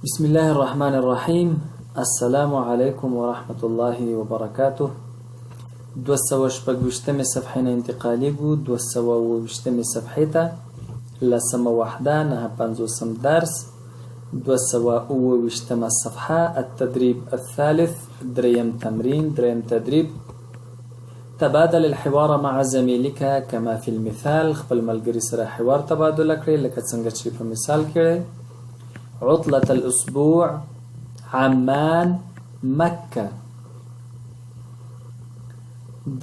بسم الله الرحمن الرحيم. السلام عليكم ورحمة الله وبركاته. 260 صفحه انتقالي گو 220 صفحه ته لسمه وحده 950 درس 220 صفحه التدريب الثالث دريم تمرين دريم تدريب. تبادل الحوار مع زميلك كما في المثال. خپل ملګری سره حوار تبادله کړئ لکه څنګه چې په مثال کې. عطلة الأسبوع عمان مكة.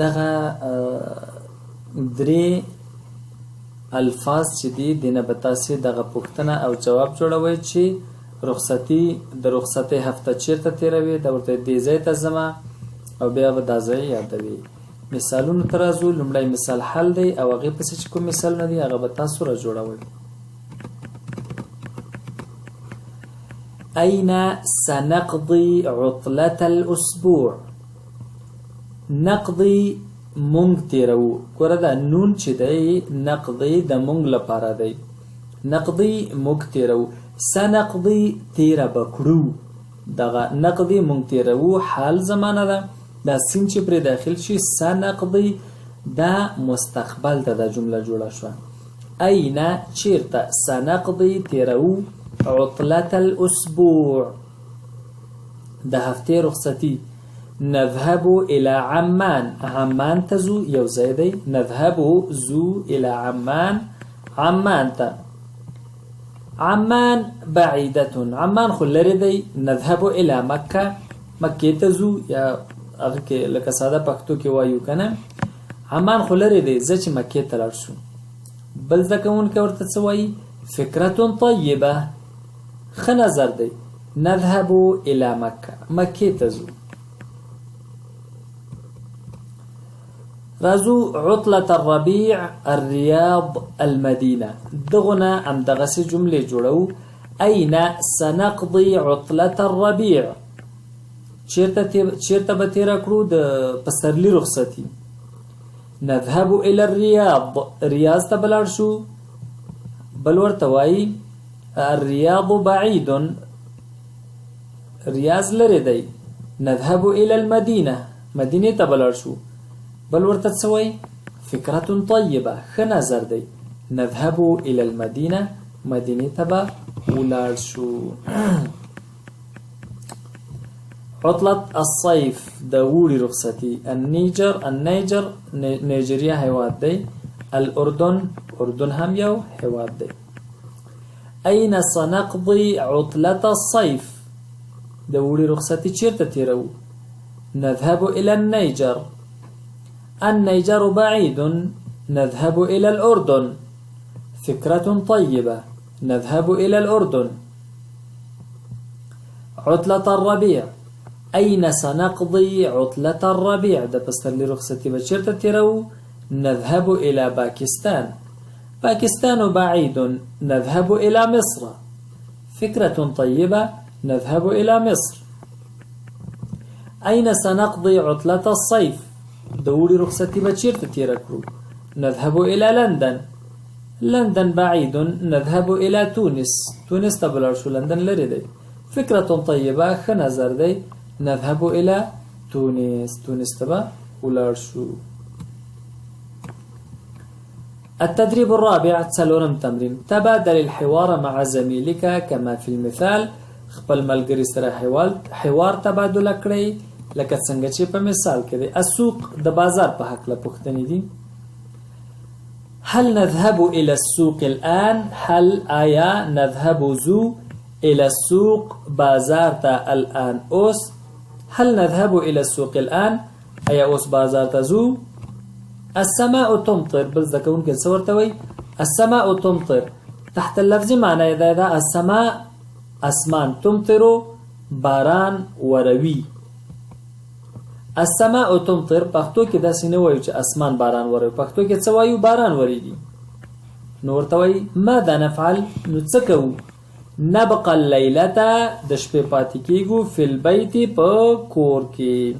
دغه درې الفاظ چې دي دینه به تاسې دغه پوښتنه او جواب جوړوئ چې د رخصتۍ هفته چیرته تیروي، د ورته دې ځای ته ځمه او بیا به دا ځای یادوي. مثالونو ته راځو. لومړی مثال حل دی او هغې پسې چې کوم مثالونه دي هغه به تاسو را جوړوئ. أين سنقضي عطلة الأسبوع؟ نقضي مونږ تیرو. ګوره دا نون چې دی نقضي د مونږ لپاره دی. نقضي مونږ تیرو. سنقضي تیره بکړو. دغه نقضي مونږ تیرو حال زمانه ده. دا سین چې پرې داخل شي سنقضي دا مستقبل ته دا جمله جوړه شوه. أين چیرته سنقضي تیرو عطلة الأسبوع ده هفته رخصتي. نذهب إلى عمان. عمان تزو يو زيدي. نذهب زو إلى عمان. عمان تا عمان بعيدة. عمان خلري دي. نذهب إلى مكة. مكة تزو يا أغكي لك سادة پختو كي وايو كنا. عمان خلري دي زي مكة تلارشو. بل ذكون كورت تسوي فكرة طيبة. خنظر دی. نذهب الى مكة. مكة تزو. رازو عطلة الربيع الرياض المدينة. دغنا ام دغسي جملة جوړو. أين سنقضي عطلة الربيع؟ چیرته به تیره کړو د پسرلي رخصتي. نذهب الى الرياض. رياض ته بلاړ شو. بل ورته وایي الرياض بعيد. رياض لري دی. نذهب الى المدينة. مدينة ته بلاړ شو. بل ورته څه فكرة طيبة. ښه نظر دی. نذهب الى المدينة. مدينة ته به ولاړ شو. عطلة الصيف د اوړي رخصتي. النيجر نيجيريا هیواد دی. الأردن أردن هم یو هیواد دی. أين سنقضي عطلة الصيف؟ د اوړي رخصتي چیرته تیرو؟ نذهب إلى النيجر. النيجر بعيد. نذهب إلى الأردن. فكرة طيبة. نذهب إلى الأردن. عطلة الربيع. أين سنقضي عطلة الربيع؟ د پسرلي رخصتي به چیرته تیرو؟ نذهب إلى باكستان. باكستان بعيد. نذهب إلى مصر. فكرة طيبة. نذهب إلى مصر. أين سنقضي عطلة الصيف؟ دوري رخصتي بچيرت تيركرو. نذهب إلى لندن. لندن بعيد. نذهب إلى تونس. تونس تبلارشو لندن لردي. فكرة طيبة. خنزر دي. نذهب إلى تونس. تونس تبا ولارشو. التدريب الرابع تسلونم تمرين. تبادل الحوار مع زميلك كما في المثال. خپل ملګری سره حوار تبادله کړئ لکه څنګه چې په مثال کې دی. السوق د بازار په حق له پوښتنې دي. هل نذهب الى السوق الان؟ هل آیا نذهب زو الى السوق بازار ته الان اوس؟ هل نذهب الى السوق الان؟ آیا اوس بازار ته زو؟ السماء تمطر. بل ذكون كل صور توي. السماء تمطر تحت اللفظ معنى إذا السماء أسمان تمطر باران وروي. السماء تمطر پښتو کې دا سينوي چې اسمان باران وروي. پښتو کې څه وایو؟ باران وريږي. نور توي ماذا نفعل؟ نو څه کوو؟ نبقى الليلة د شپې پاتې کېږو في البيت په کور کې.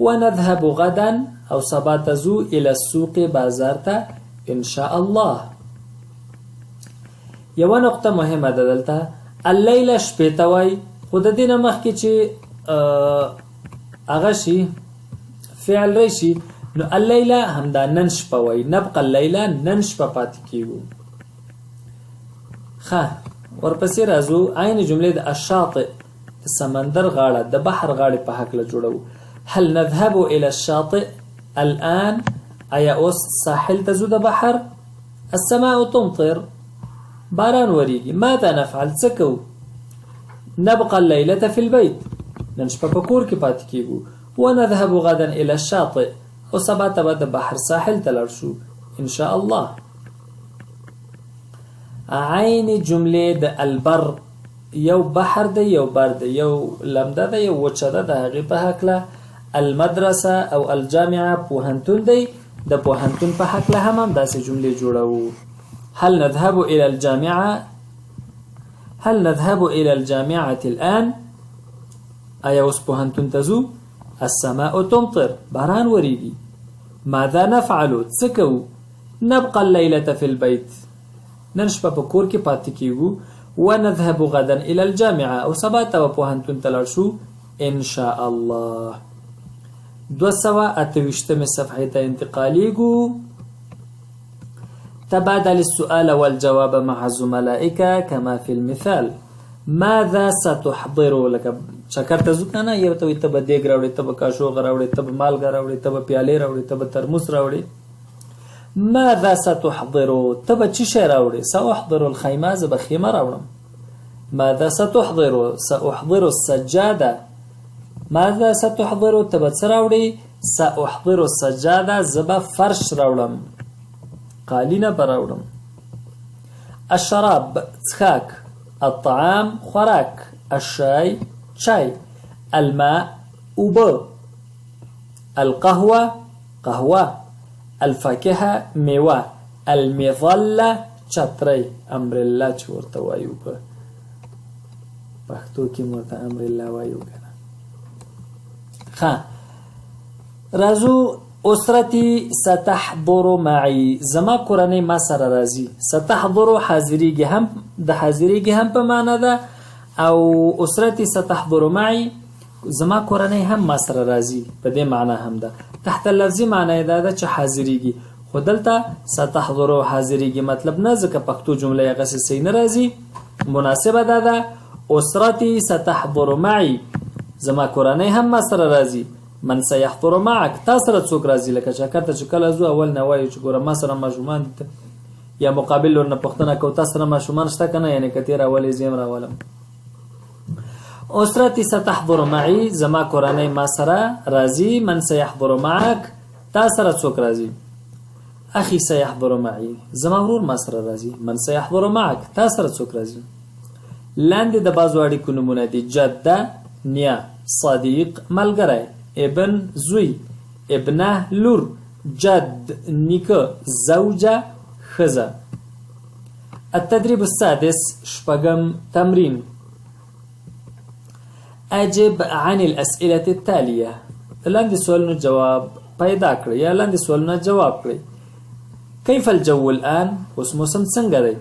ونذهب غدا او سبا تزو الى السوق بازار ته ان شاء الله. یو نقطه مهمه ده دلته. اللیله شپې ته وایي، خو د دې نه مخکې چې هغه شي فعل راشي نو اللیله همدا نن شپه وایي. نبقى اللیله نن شپه پاتې کېږو. ښه ورپسې راځو عین جملې د الشاطئ د سمندر غاړه د بحر غاړې په هکله جوړو. هل نذهب الى الشاطئ الآن؟ آیا اوس ساحل ته ځو د بحر؟ السماء تمطر، باران وریږي. ماذا نفعل؟ څه کوو؟ نبقى الليلة في البيت، نن شپه په کور کې پاتې کېږو. ونذهب غدا الى الشاطئ، او سبا ته به د بحر ساحل ته لاړ شو ان شاء الله. عین جملې د البر یو بحر دی یو بر دی، یو لمده ده یو وچه ده، د هغې په هکله. المدرسه او الجامعه پوهنتون دی، د پوهنتون په هکله هم همداسې جملې جوړوو. هل نذهب الى الجامعه؟ هل نذهب الى الجامعه الآن؟ آیا اوس پوهنتون ته ځو؟ السماء تمطر، باران وریږي. ماذا نفعل؟ څه کوو؟ نبقى الليلة في البيت، نن شپه په کور کې پاتې کېږو. ونذهب غدا الى الجامعه، او سبا ته به پوهنتون ته لاړ شو ان شاء الله. 228 صفحې ته انتقالیږو. تبادل السؤال والجواب مع زملائك كما في المثال. ماذا ستحضر؟ لك چکر ته ځو کنه، یو ته وایي ته به دیګ راوړې، ته به کاشوغه راوړې، ته به مالګه راوړې، ته به پیالې راوړې، ته به ترموس راوړې. ماذا ستحضر؟ ته به څه شی راوړې؟ سأحضر الخیمه، زه به خیمه راوړم. ماذا ستحضر؟ سأحضر السجاده. ماذا ستحضر؟ ته به څه راوړې؟ سأحضر السجاده، زه به فرش راوړم، قالینه به راوړم. الشراب څښاک، الطعام خوراک، الشاي چای، الماء اوبه، القهوه قهوه، الفاکهه میوه، المظله چترۍ، امبریلا چې ورته وایو په پښتو کې ورته امبریلا وایو کنه. ښه راځو اسرتي ستحضر معي، زما کورنۍ ما سره راځي. ستحضر حاضریږي، هم د حاضریږي هم په معنا ده، او اسرتي ستحضر معي زما کورنۍ هم ما سره راځي په دې معنا هم ده. تحت لفظي معنا دا ده چې حاضریږي، خو دلته ستحضر حاضریږي مطلب نه، ځکه پښتو جمله یې هغسې صحیح نه راځي. مناسبه دا ده اسرتي ستحضر معي، زما کورنۍ هم ما سره راځي. من سيحضر معك، تا سره څوک راځي؟ لکه چکر ته چې کله ځو اول نه وایو چې ګوره ما سره ماشومان دي، یا مقابل لور نه پوښتنه کوو تا سره ماشومان شته که نه، یعنې که تې راولې زه یم راولم. اسرتي ستحضر معي، زما کورنۍ ما سره راځي. من سيحضر معك، تا سره څوک راځي؟ اخي سيحضر معي، زما ورور ما سره راځي. من سيحضر معك، تا سره څوک راځي؟ لاندې د بعضو اړیکو نومونه دي: جده نیا، صدیق ملګری، ابن زوی، ابنه لور، جد نیکه، زوجه ښځه. التدريب السادس شپږم تمرين. اجب عن الأسئلة التالية، لاندې سوالونو جواب پیدا کړئ یا لاندې سوالونه جواب کړئ. كيف الجو الآن؟ اوس موسم څنګه دی؟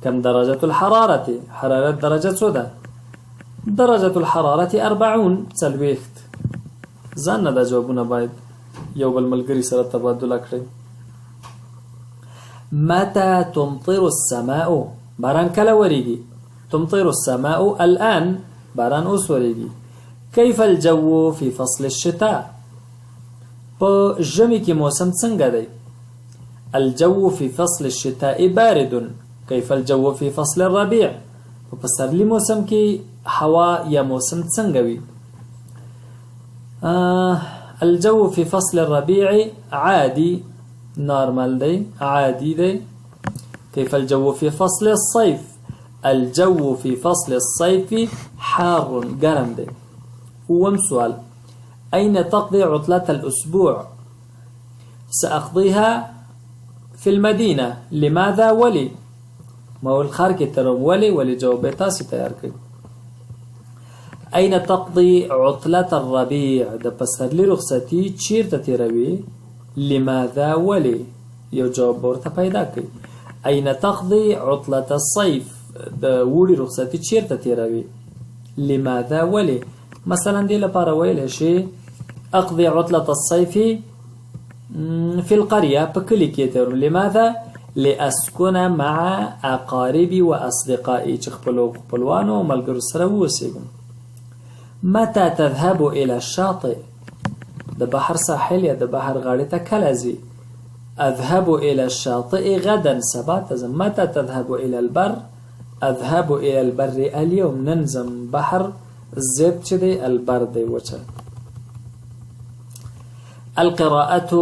كم درجة الحرارة؟ حرارت درجه څو ده؟ درجة الحرارة 40 40. ځان نه دا جوابونه باید یو بل ملګري سره تبادله کړئ. متى تمطر السماء؟ باران کله وریږي؟ تمطر السماء الآن، باران اوس وریږي. كيف الجو في فصل الشتاء؟ په ژمي کې موسم څنګه دی؟ الجو في فصل الشتاء بارد. كيف الجو في فصل الربيع؟ په پسرلي موسم کې هوا یا موسم څنګه وي؟ الجو في فصل الربيع عادي، نورمال دی، عادي دی. كيف الجو في فصل الصيف؟ الجو في فصل الصيف حار، گرم دی. اووم سؤال: أين تقضي عطلة الأسبوع؟ سأقضيها في المدينة. لماذا ولي؟ ما هو الخار کې ترم ولي جواب تاسو تیار کړئ. أين تقضي عطلة الربيع؟ د پسرلي رخصتي چیرته تیروي؟ لماذا ولي؟ یو جواب ورته پیدا کړئ. أين تقضي عطلة الصيف؟ د وړي رخصتي چیرته تیروي؟ لماذا ولې؟ مثلا دې لپاره ویلی شي اقضي عطلة الصيف في القرية په کلي کې تیرو. لماذا؟ لأسكن مع أقاربي وأصدقائي چې خپلوانو او ملګرو سره واوسېږم. متى تذهب إلى الشاطئ؟ د بحر ساحل یا د بحر غاړې ته کله ځي؟ أذهب إلى الشاطئ غدا، سبا ته ځم. متى تذهب إلى البر؟ أذهب إلى البر اليوم، نن ځم بحر. زید چې دی البر دی وچه. القراءة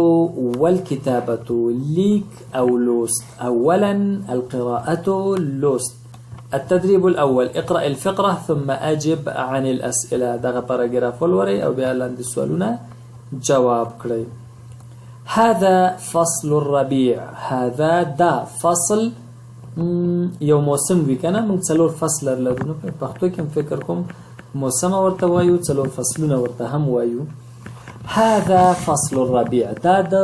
والكتابة، لیک او لوست. اولا القراءة لوست. التدريب الأول اقرأ الفقرة ثم أجب عن الأسئلة. دغه پاراګراف ولورئ او بیا لاندې سوالونه جواب کړئ. هذا فصل الربيع. هذا دا فصل یو موسم وی کنه. موږ څلور فصل لرو نو په پښتو کې فکر کوم موسم ورته وایو، څلور فصلونه ورته هم وایو. هذا فصل الربيع. دا د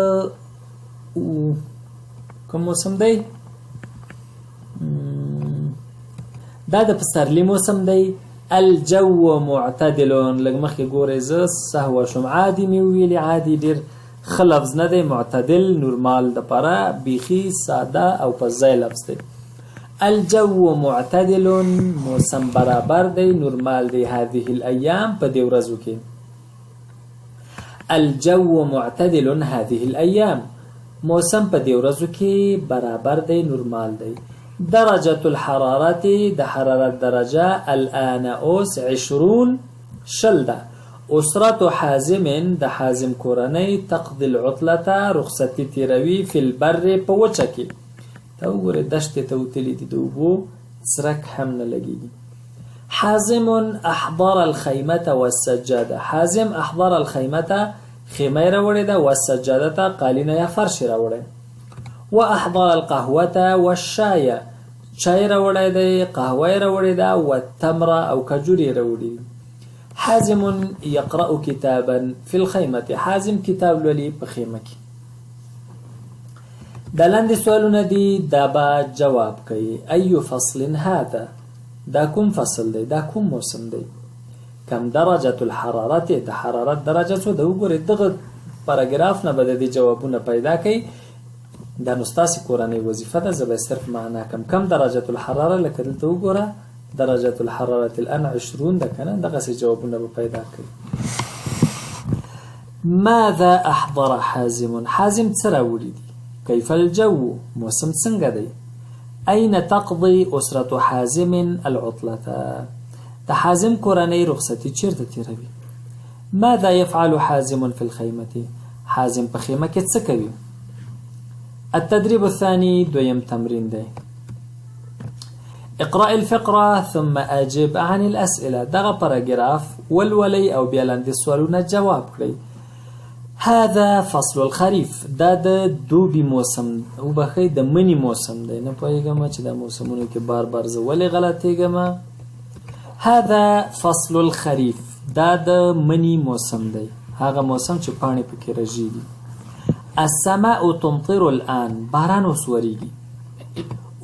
کوم موسم دی؟ دا د پسرلی موسم دی. الجو معتدل. لږ مخکې ګورئ زه سهوه شوم. عادي مې ویلي، عادي ډېر ښه لفظ نه دی. معتدل نورمال دپاره بیخي ساده او په ځای لفظ دی. الجو معتدل، موسم برابر دی، نورمال دی. هذه الأيام په دې ورځو کې. الجو معتدل هذه الأيام، موسم په دې ورځو کې برابر دی، نورمال دی. درجة الحرارة، د حرارت درجه الآن اوس 20 شل ده. أسرة حازم، د حازم کورنۍ تقضي العطلة رخصتي تیروي في البر په وچه کې. ته وګورئ دشتې ته وتلي دي، د اوبو څرک هم نه لګېږي. حازم احضر الخيمة والسجادة. حازم احضر الخيمة، خیمه یې راوړې ده، والسجادة قالینه یا فرش یې راوړی. واحضر القهوة والشاي، چای راوړی دی، قهوه یې راوړې ده، والتمر او کجور یې راوړي. حازم يقرأ كتابا في الخيمة، حازم کتاب لولي په خیمه کې. دا لاندې سوالونه دي، دا به جواب کوي. أي فصل هذا؟ دا کوم فصل دی؟ دا کوم موسم دی؟ کم درجة الحرارة؟ د حرارت درجه څو ده؟ وګورئ دغه پاراګراف نه به د دې جوابونه پیدا کوي. دا نو ستاسې کورنۍ وظیفه ده. زه به صرف معنا کم درجة الحراره، لکه دلته وګوره درجة الحرارة الآن 20 ده کنه. دغسې جوابونه به پیدا کوي. ماذا أحضر حازم؟ حازم څه راوړي دي؟ كيف الجو؟ موسم څنګه دی؟ أين تقضي أسرة حازم العطلة؟ د حازم کورنۍ رخصتي چیرته تیروي؟ ماذا يفعل حازم في الخيمة؟ حازم په خیمه کې څه کوي؟ التدريب الثاني، دویم تمرین دی. اقرأ الفقرة ثم أجب عن الأسئلة. دغه پاراګراف ولولئ او بیا لاندې سوالونه جواب کړئ. هذا فصل الخريف. دا د دوبي موسم وبخښئ د مني موسم دی. نه پوهېږم چې دا موسمونو کې بار بار زه ولې غلطېږم. هذا فصل الخريف. دا د مني موسم دی، هغه موسم چې پاڼې پکې رژېږي. السماء تمطر الآن. باران اوس ورېږي.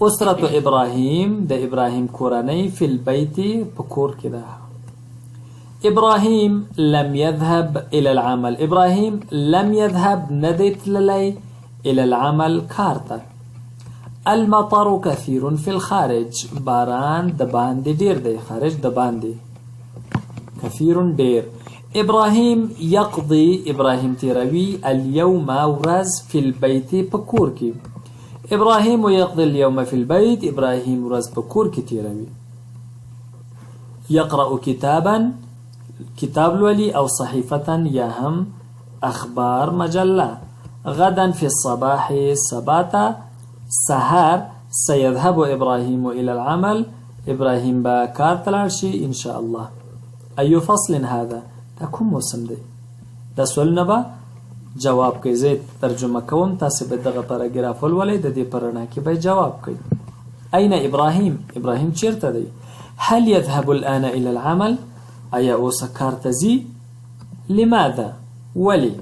أسرة إبراهيم، د إبراهيم کورنۍ في البيت په کور کې ده. إبراهيم لم يذهب إلى العمل. إبراهيم لم يذهب ندی تللی إلى العمل کارته. المطر كثير في الخارج. باران د باندې ډیر دی، خارج د باندې. كثير ډیر. إبراهيم يقضي، إبراهيم تیروي اليوم ورځ في البيت په کور کې. إبراهيم يقضي اليوم في البيت، إبراهيم ورځ په کور کې تیروي. يقرأ كتابا، کتاب لولي، او صحيفة یا هم اخبار مجله. غدا في الصباح، سباتا سهار. سيذهب إبراهيم إلى العمل، إبراهيم با کار ته لاړ شي إن شاء الله. أي فصل هذا؟ دا کوم موسم دی؟ دا سوالونه به جواب کوي. زه ترجمه کوم، تاسې به دغه پاراګراف ولولئ، د دې په رڼا کې به جواب کوي. أين إبراهيم؟ إبراهيم چیرته دی؟ هل يذهب الآن إلى العمل؟ آیا اوس کار ته ځي؟ لماذا؟ ولي؟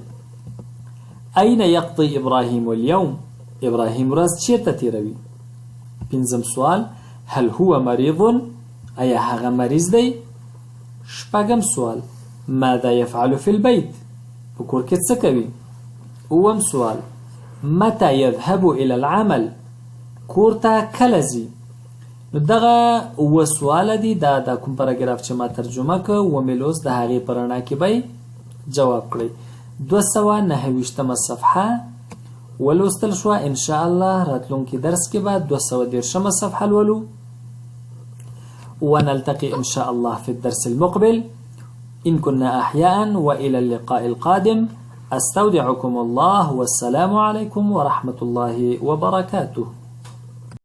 أين يقضي إبراهيم اليوم؟ إبراهيم ورځ چیرته تیروي؟ پنځم سوال، هل هو مريض؟ ایا هغه مریض دی؟ شپږم سوال ماذا يفعل في البيت؟ په کور کې څه کوي؟ اووم سوال متى يذهب الى العمل؟ کور ته کله ځي؟ نو دغه اووه سواله دي. دا د کوم پاراګراف چې ما ترجمه کړ اوومې لوست د هغې په رڼا کې به جواب کړئ. 229 صفحه ولوستل شوه. ان شاء الله راتلونکي درس کې به 213 صفحه لولو. ونلتقي ان شاء الله في الدرس المقبل إن كنا أحياء. وإلى اللقاء القادم. أستودعكم الله والسلام عليكم ورحمة الله وبركاته.